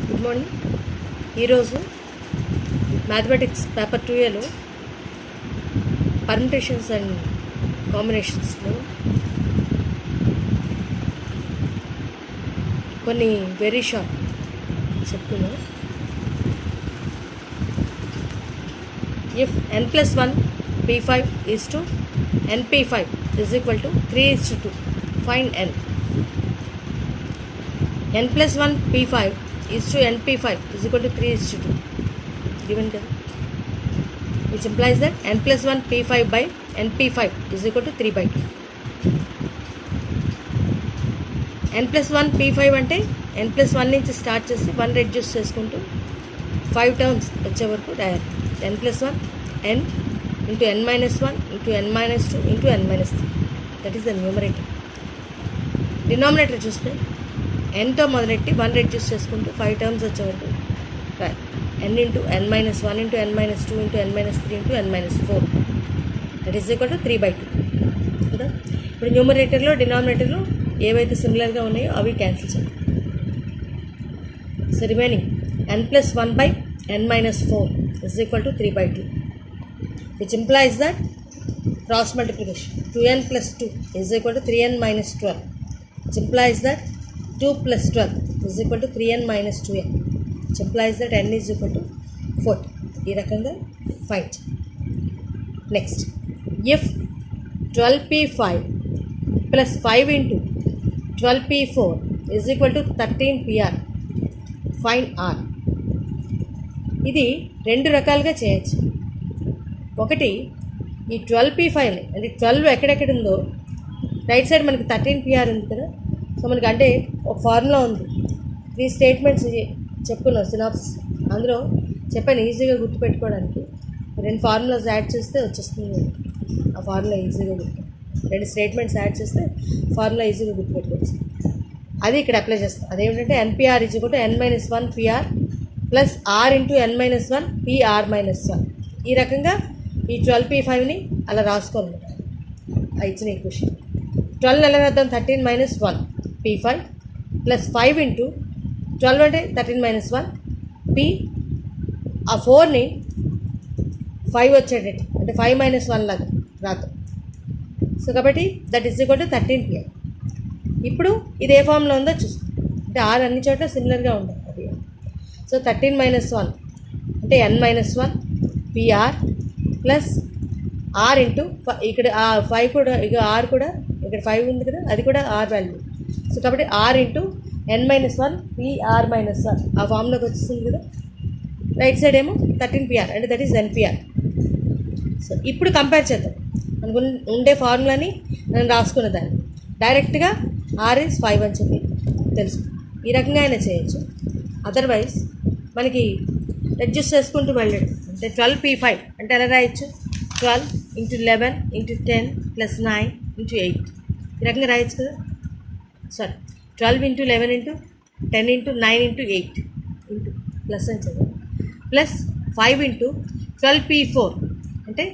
Good morning. ఈరోజు mathematics paper 2లో permutations and కాంబినేషన్స్లో కొన్ని వెరీ షార్ట్ చెప్తున్నా. If n+1 p5 is to np5 is equal to 3:2, find n. n+1 p5 is to np5 is equal to 3:2 given కదా, which implies that n+1 p5 by np5 is equal to 3/2. n+1 p5 అంటే n+1 నుంచి start చేసి 1 reduce చేసుకుంటూ 5 terms వచ్చే వరకు రాయాలి. n+1 n into n-1 into n-2 into n-3, that is the numerator. Denominator చూస్తే nతో మొదలెట్టి 1 రెడ్యూస్ చేసుకుంటూ 5 టర్మ్స్ వచ్చే వరకు రాయాలి. n into n-1 into n-2 into n-3 into n-4, that is equal to 3/2 కదా. ఇప్పుడు న్యూమరేటర్లో డినామినేటర్లో ఏవైతే సిమిలర్గా ఉన్నాయో అవి క్యాన్సిల్ చేయాలి. So remaining n+1 by n-4 is equal to 3/2, which implies that cross multiplication 2n plus 2 is equal to 3n minus 12, which implies that 2 plus 12 is equal to 3n minus 2n, which implies that n is equal to 40. ఈ రకంగా find. Next, if 12p5 plus 5 into 12p4 is equal to 13pr, find r. ఇది రెండు రకాలుగా చేయొచ్చు. ఒకటి, ఈ 12p5ని అంటే 12 ఎక్కడెక్కడ ఉందో రైట్ సైడ్ మనకి 13pr ఉంది కదా. సో మనకి అంటే ఒక ఫార్ములా ఉంది, 3 స్టేట్మెంట్స్ చెప్పుకున్నాం సినాప్సిస్. అందులో చెప్పాను ఈజీగా గుర్తుపెట్టుకోవడానికి 2 ఫార్ములాస్ యాడ్ చేస్తే వచ్చేస్తుంది. ఆ ఫార్ములా ఈజీగా గుర్తు 2 స్టేట్మెంట్స్ యాడ్ చేస్తే ఫార్ములా ఈజీగా గుర్తుపెట్టుకోవచ్చు. అది ఇక్కడ అప్లై చేస్తాం. అదేమిటంటే npr is equal to n-1 pr plus r into n-1 pr-1. ఈ రకంగా ఈ 12p5ని అలా రాసుకోవాలి. ఆ ఇచ్చిన ఈక్వేషన్ 12 ఎలా రాద్దాం, 13 - 1 p5 ప్లస్ 5 ఇంటూ 12 అంటే 13 - 1 p, ఆ 4ని 5 వచ్చేటట్టు అంటే 5 - 1 లాగా రాద్దాం. సో కాబట్టి that is equal to 13pr. ఇప్పుడు ఇది ఏ ఫామ్లో ఉందో చూస్తాం. అంటే r అన్ని చోట్ల సిమిలర్గా ఉండాలి. అది సో 13 - 1 అంటే n-1 pr plus r into ఇక్కడ 5 కూడా, ఇక r కూడా ఇక్కడ 5 ఉంది కదా, అది కూడా r వాల్యూ. సో కాబట్టి r ఇంటూ n-1 pr-1 ఆ ఫామ్లోకి వచ్చేస్తుంది కదా. రైట్ సైడ్ ఏమో 13pr అంటే దట్ ఈస్ npr. సో ఇప్పుడు కంపేర్ చేద్దాం. మనకు ఉండే ఫార్ములాని నేను రాసుకున్న దాన్ని డైరెక్ట్గా r is 5 అని చెప్పి తెలుసు. ఈ రకంగా అయినా చేయొచ్చు. అదర్వైజ్ మనకి అడ్జస్ట్ చేసుకుంటూ వెళ్ళడం అంటే 12p5 అంటే ఎలా రాయొచ్చు, 12 into 11 into 10 plus 9 into 8 ఈ రకంగా రాయొచ్చు కదా. Sorry, 12 into 11 into 10 into 9 into 8 into plus అని చదువు ప్లస్ 5 into 12p4 అంటే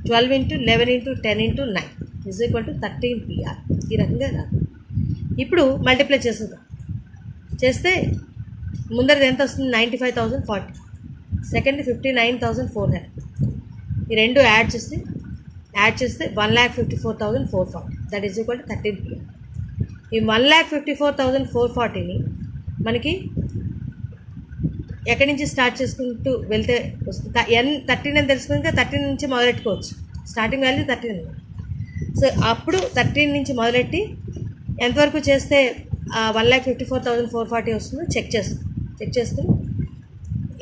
12 into 11 into 10 into 9 is equal to 13pr. ఈ రకంగా రాదు. ఇప్పుడు మల్టిప్లై చేసేద్దాం. చేస్తే ముందరది ఎంత వస్తుంది, 95,040, సెకండ్ 59,400. ఈ రెండు యాడ్ చేస్తే 1,54,440, that is equal to 13pr. ఈ 1,54,440ని మనకి ఎక్కడి నుంచి స్టార్ట్ చేసుకుంటూ వెళ్తే వస్తుంది, 13 అని తెలుసుకుంటే 13 నుంచి మొదలెట్టుకోవచ్చు. Starting value 13. సో అప్పుడు 13 నుంచి మొదలెట్టి ఎంతవరకు చేస్తే 1,54,440 వస్తుందో చెక్ చేసుకుని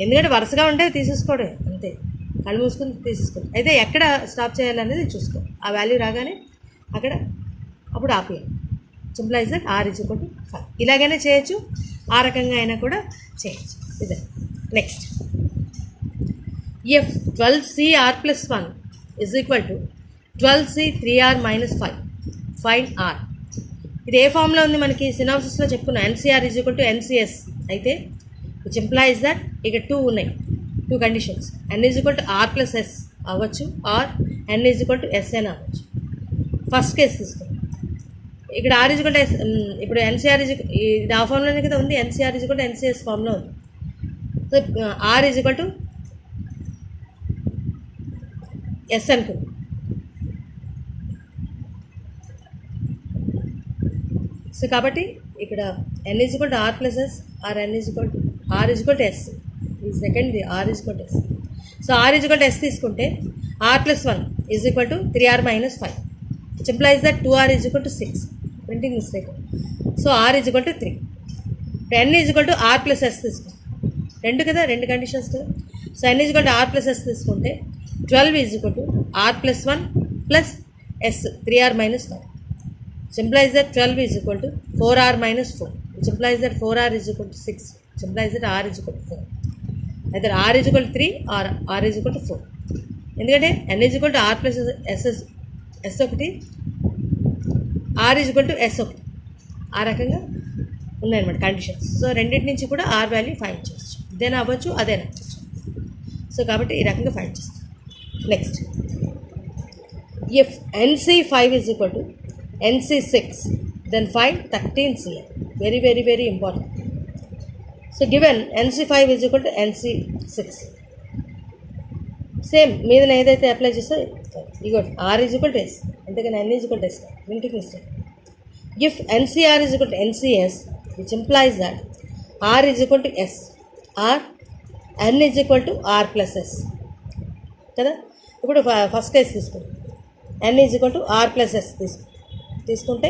ఎందుకంటే వరుసగా ఉంటే తీసేసుకోవడం అంతే, కళ్ళు మూసుకుని తీసేసుకోండి. అయితే ఎక్కడ స్టాప్ చేయాలనేది చూసుకో. ఆ వాల్యూ రాగానే అక్కడ అప్పుడు ఆపేయాలి. సింప్లైజ్ that r is equal to 5. ఇలాగైనా చేయొచ్చు, ఆ రకంగా అయినా కూడా చేయొచ్చు. ఇదే next, if 12cr+1 is equal to 12c3r-5, find r. ఇది ఏ ఫామ్లో ఉంది మనకి సినాప్సిస్లో చెప్పుకున్నాం. NCR is equal to NCS అయితే విచ్ ఇంప్లాయిస్ దట్ ఇక 2 ఉన్నాయి, 2 conditions. n is equal to r+s అవ్వచ్చు, are n is equal to s అని అవ్వచ్చు. ఫస్ట్ కేసు తీసుకున్నాం. ఇక్కడ r is equal to s. ఇప్పుడు NCR ఇది ఆ ఫామ్లోనే కదా ఉంది, NCR is equal to NCS ఫామ్లో ఉంది. So R is equal to S అనుకో. సో కాబట్టి ఇక్కడ N is equal to are plus S R N is equal to R is equal to S. ఈ second R is equal to S. So R is equal to S తీసుకుంటే R plus 1 is equal to 3r minus 5, which implies that 2r is equal to 6. Printing mistake. So R is equal to 3. N is equal to are plus s తీసుకో. రెండు కదా, రెండు conditions కదా. So n is equal to are plus yes తీసుకుంటే 12 is equal to are plus 1 plus s 3r minus 5, which implies that 12 is equal to 4r minus 4, which implies that 4r is equal to 6, which implies that r is equal to 4. Either r is equal to 3 or r is equal to 4. ఎందుకంటే n is equal to r plus s ఒకటి, r is equal to s ఒకటి, ఆ రకంగా ఉన్నాయన్నమాట conditions. So రెండింటి నుంచి కూడా r value find చేయొచ్చు. ఇదేనా అవ్వచ్చు, అదేనా అవ్వచ్చు. సో కాబట్టి ఈ రకంగా ఫైండ్ చేస్తాం. Next, if NC5 is equal to NC6, then find 13Cn. Very, very, very important. So given NC5 is equal to NC6, same మీద ఏదైతే అప్లై చేస్తో ఇగో R is equal to S, అంతేగాని N is equal to S. ఇంటికి mistake. If NCR is equal to NCS, which implies that R is equal to S R N is equal to are plus S కదా. ఇప్పుడు first case తీసుకుంటాం. N is equal to are plus yes తీసుకుంటే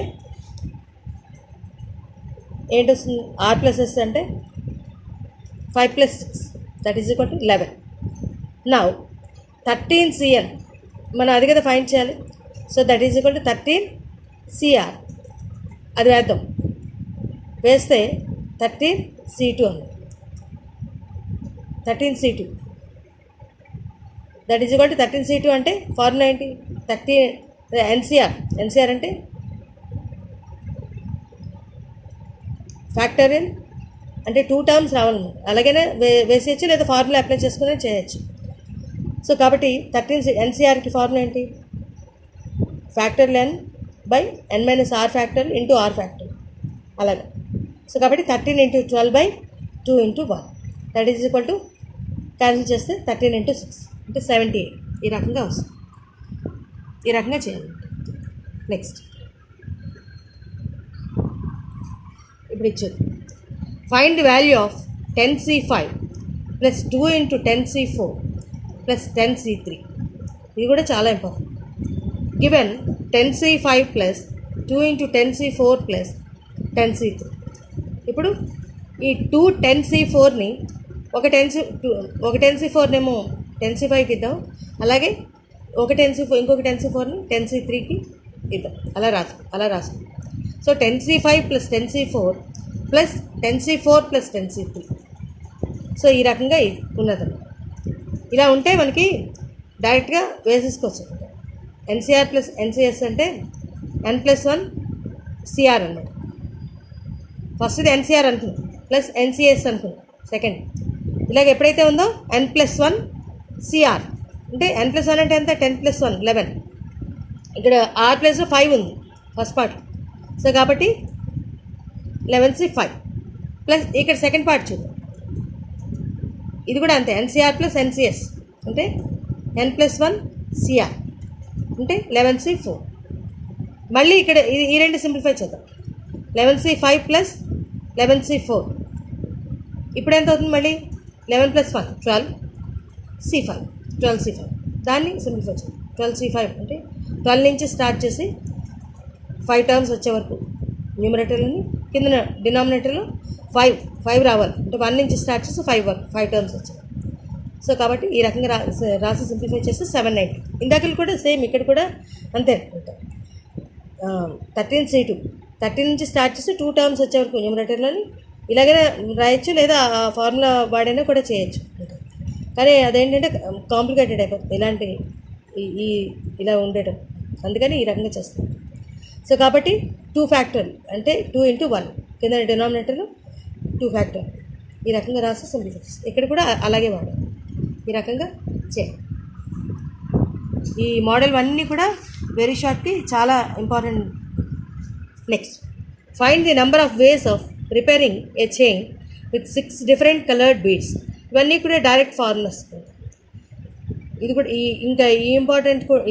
ఏంటి వస్తుంది? Are plus yes అంటే 5 + 6 that is equal to 11. Now 13Cn మనం అది కదా ఫైండ్ చేయాలి. So that is equal to 13CR. అది వేద్దాం. వేస్తే 13C2 అన్న 13C2 that is equal to 13C2 అంటే ఫార్ములా ఏంటి? 30 NCR అంటే ఫ్యాక్టోరియల్ అంటే 2 టర్మ్స్ రావాలన్నమాట. అలాగైనా వేసేయచ్చు, లేదా ఫార్ములా అప్లై చేసుకునే చేయొచ్చు. సో కాబట్టి 13 NCRకి ఫార్ములా ఏంటి? Factorial n by n minus r factorial into r factorial అలాగే. సో కాబట్టి 13 × 12/2 × 1 that is equal to cancel చేస్తే 13 × 6 అంటే 78. ఈ రకంగా వస్తుంది. ఈ రకంగా చేయాలి. నెక్స్ట్ ఇప్పుడు ఇచ్చేది find the value of 10C5 plus 2 × 10C4 plus 10C3. ఇది కూడా చాలా important. Given 10C5 plus 2 × 10C4 plus 10C3. ఇప్పుడు ఈ 2 10C4ని ఒక 10C4నేమో 10C5కి ఇద్దాం, అలాగే ఒక 10C4 ఇంకొక 10C4ని 10C3కి ఇద్దాం. అలా రాసుకో. So 10C5 plus 10C4 plus 10C4 plus 10C3. So ఈ రకంగా ఉన్నదన్నమాట. ఇలా ఉంటే మనకి డైరెక్ట్గా వేసేసుకోవచ్చు. NCR ప్లస్ NCS అంటే n+1 CR అన్నమాట. ఫస్ట్ది NCR అనుకున్నాం ప్లస్ NCS అనుకున్నాం సెకండ్. ఇలాగ ఎప్పుడైతే ఉందో n+1 CR అంటే n+1 అంటే ఎంత? 10 + 1 11. ఇక్కడ R ప్లస్ 5 ఉంది ఫస్ట్ పార్ట్. సో కాబట్టి 11C5 ప్లస్ ఇక్కడ సెకండ్ పార్ట్ చూద్దాం. ఇది కూడా అంతే, NCR ప్లస్ NCS అంటే n+1 CR అంటే 11C4. మళ్ళీ ఇక్కడ ఈ రెండు సింప్లిఫై చేద్దాం. 11C5 ప్లస్ 11C4 ఇప్పుడు ఎంత అవుతుంది? మళ్ళీ 11 + 1 12C5 దాన్ని సింప్లిఫై చేద్దాం. 12C5 అంటే 12 నుంచి స్టార్ట్ చేసి 5 టర్మ్స్ వచ్చే వరకు న్యూమరేటర్లోని, కింద డినామినేటర్లో 5 రావాలి. అంటే 1 నుంచి స్టార్ట్ చేసి 5 టర్మ్స్ వచ్చాయి. సో కాబట్టి ఈ రకంగా రాసి సింప్లిఫై చేస్తే 790. ఇందాకలు కూడా సేమ్, ఇక్కడ కూడా అంతే అనుకుంటా. 13C2 13 నుంచి స్టార్ట్ చేసి 2 టర్మ్స్ వచ్చే వరకు న్యూమరేటర్లోని ఇలాగైనా రాయొచ్చు, లేదా ఆ ఫార్ములా వాడైనా కూడా చేయొచ్చు. కానీ అదేంటంటే కాంప్లికేటెడ్ అయిపోతుంది ఇలాంటి ఇలా ఉండటం, అందుకని ఈ రకంగా చేస్తాం. సో కాబట్టి 2 ఫ్యాక్టోరియల్ అంటే 2 × 1 కింద డినామినేటర్లో 2 ఫ్యాక్టోరియల్ ఈ రకంగా రాసి సింప్లిఫై చేస్తాం. ఇక్కడ కూడా అలాగే వాడాలి. ఈ రకంగా చేయాలి. ఈ మోడల్ అన్నీ కూడా వెరీ షార్ట్కి చాలా important. Next, find the number of ways of preparing A chain with 6 different colored beads ఇవన్నీ కూడా డైరెక్ట్ ఫార్ములాస్. ఇది కూడా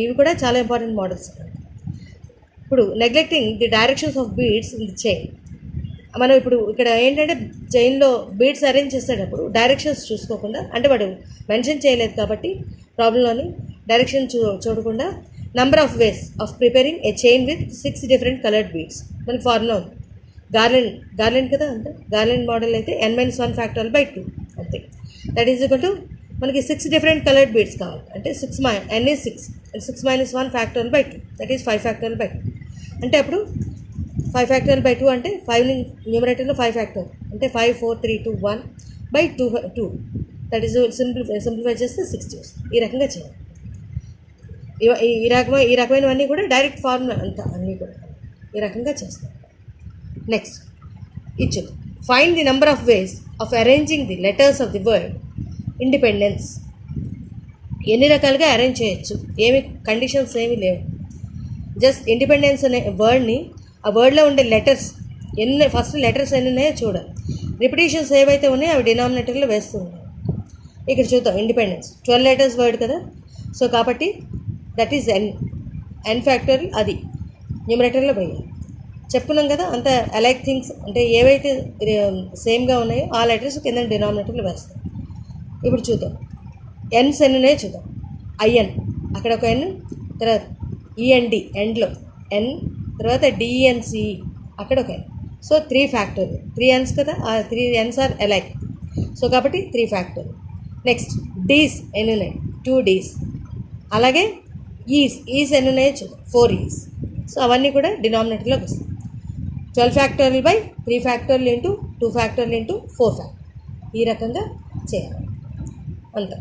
ఇవి కూడా చాలా ఇంపార్టెంట్ మోడల్స్. ఇప్పుడు neglecting the directions of beads in the chain. మనం ఇప్పుడు ఇక్కడ ఏంటంటే చైన్లో బీడ్స్ అరేంజ్ చేసేటప్పుడు డైరెక్షన్స్ చూసుకోకుండా, అంటే వాడు మెన్షన్ చేయలేదు కాబట్టి ప్రాబ్లంలోని డైరెక్షన్ చూడకుండా number of ways of preparing A chain with 6 different coloured beads. మనకి ఫార్ములా ఉంది, గార్లెండ్ కదా, అంతే. గార్లెండ్ మోడల్ అయితే n-1 ఫ్యాక్టోరియల్ బై 2 అంతే. దట్ ఈజ్ ఈక్వల్ టు మనకి 6 డిఫరెంట్ కలర్డ్ బీడ్స్ కావాలి అంటే n is 6 minus 1 factorial by 2, that is 5 factorial by 2. అంటే అప్పుడు 5 ఫ్యాక్టోరియల్ బై 2 అంటే 5 న్యూమరేటర్లో 5 ఫ్యాక్టోరియల్ అంటే 5 4 3 2 1 బై 2, దట్ ఈస్ సింప్లిఫై చేస్తే 60 వస్తుంది. ఈ రకంగా చేయాలి. ఈ రకమైనవన్నీ కూడా డైరెక్ట్ ఫార్ములా అంతా, అన్నీ కూడా ఈ రకంగా చేస్తాం. నెక్స్ట్ ఇచ్చింది, find the number of ways of arranging the letters of the word independence. ఎన్ని రకాలుగా అరేంజ్ చేయొచ్చు, ఏమి కండిషన్స్ ఏమీ లేవు. జస్ట్ ఇండిపెండెన్స్ అనే వర్డ్ని, ఆ వర్డ్లో ఉండే లెటర్స్ ఫస్ట్ లెటర్స్ ఎన్ని ఉన్నాయో చూడాలి. రిపిటేషన్స్ ఏవైతే ఉన్నాయో అవి డినామినేటర్లో వేస్తూ ఉన్నాయి. ఇక్కడ చూద్దాం, ఇండిపెండెన్స్ 12 లెటర్స్ వర్డ్ కదా, సో కాబట్టి దట్ ఈజ్ n ఫ్యాక్టోరియల్, అది న్యూమరేటర్లో పోయాలి. చెప్పుకున్నాం కదా, అంత అలైక్ థింగ్స్ అంటే ఏవైతే సేమ్గా ఉన్నాయో ఆ లెటర్స్ కింద డినామినేటర్లో వేస్తాం. ఇప్పుడు చూద్దాం, ఎన్స్ ఎన్ని ఉన్నాయో చూద్దాం. IN అక్కడ ఒక n, తర్వాత END ఎండ్లో n, తర్వాత DENCE అక్కడ ఒక n. సో 3 ఫ్యాక్టోరియల్, 3 N's కదా, ఆ 3 N's ఆర్ అలైక్, సో కాబట్టి 3 ఫ్యాక్టోరియల్. నెక్స్ట్ డీస్ ఎన్ని ఉన్నాయి, 2 D's. అలాగే ఈస్ ఎన్ని ఉన్నాయో చూద్దాం, 4 E's. సో అవన్నీ కూడా డినామినేటర్లోకి వస్తాయి. 12 factorial by 3 factorial into 2 factorial into 4 factorial, ఈ రకంగా చేయాలి అంతా.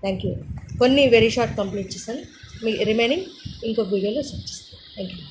Thank you. కొన్ని వెరీ షార్ట్ కంప్లీట్ చేస్తాను, మీ రిమైనింగ్ ఇంకొక వీడియోలో సెర్చ్ చేస్తాను. Thank you.